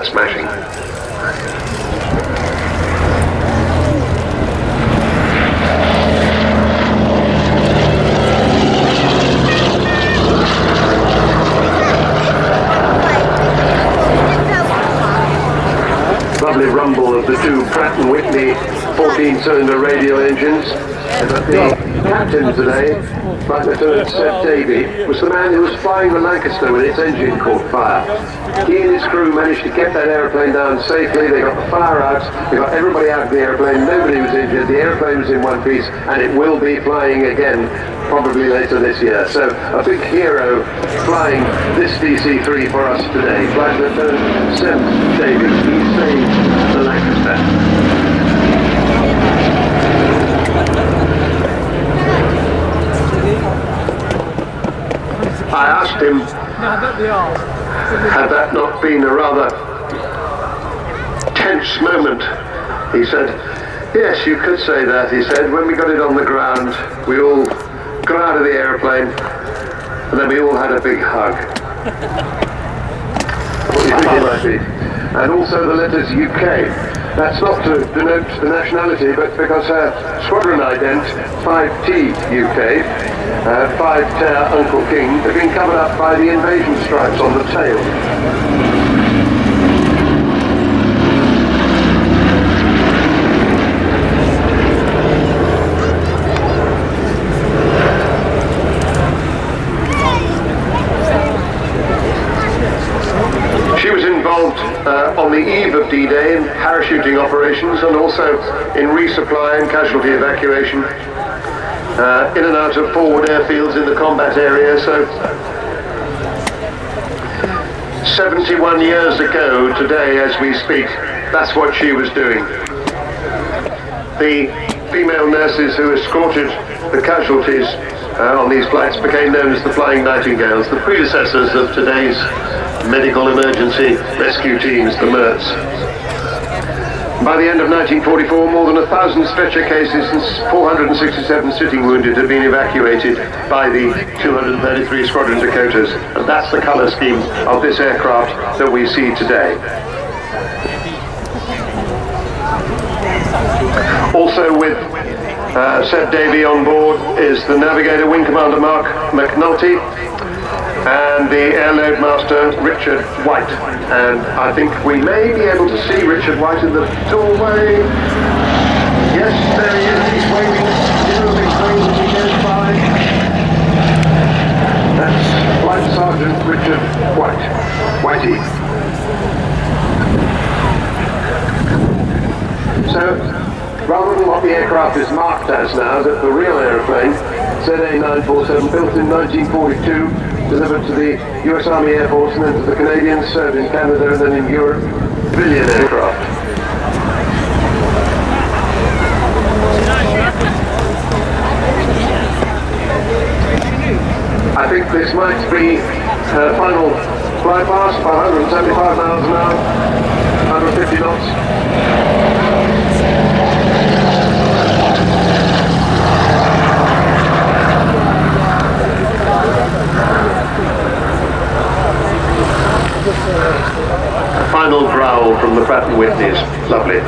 that smashing. Lovely rumble of the two Pratt & Whitney 14-cylinder radial engines. But the captain today, Flight Lieutenant Seb Davey, was the man who was flying the Lancaster when its engine caught fire. He and his crew managed to get that aeroplane down safely. They got the fire out, they got everybody out of the aeroplane, nobody was injured, the aeroplane was in one piece, and it will be flying again probably later this year. So a big hero flying this DC-3 for us today. Flight Lieutenant Seb Davey, he saved the Lancaster. I asked him, had that not been a rather tense moment? He said, yes, you could say that. He said, when we got it on the ground, we all got out of the aeroplane, and then we all had a big hug. What do you think it might be? And also the letters UK. That's not to denote the nationality, but because her squadron ident, 5T UK, 5 Uncle King, have been covered up by the invasion stripes on the tail. She was involved on the eve of D-Day in parachuting operations and also in resupply and casualty evacuation, in and out of forward airfields in the combat area. So 71 years ago today as we speak, that's what she was doing. The female nurses who escorted the casualties on these flights became known as the Flying Nightingales, the predecessors of today's medical emergency rescue teams, the MERTs. By the end of 1944, more than 1,000 stretcher cases and 467 sitting wounded had been evacuated by the 233 Squadron Dakotas, and that's the colour scheme of this aircraft that we see today. Also with Seb Davey on board is the navigator Wing Commander Mark McNulty and the airload master Richard White. And I think we may be able to see Richard White in the doorway. Yes, there he is, he's waving in the big plane as he goes by. That's Flight Sergeant Richard White. Whitey. So, rather than what the aircraft is marked as now, that the real aeroplane, ZA947, built in 1942, delivered to the US Army Air Force and then to the Canadians, served in Canada and then in Europe, brilliant aircraft. I think this might be her final fly past, 175 miles an hour, 150 knots. A final growl from the Pratt & Whitneys. Lovely.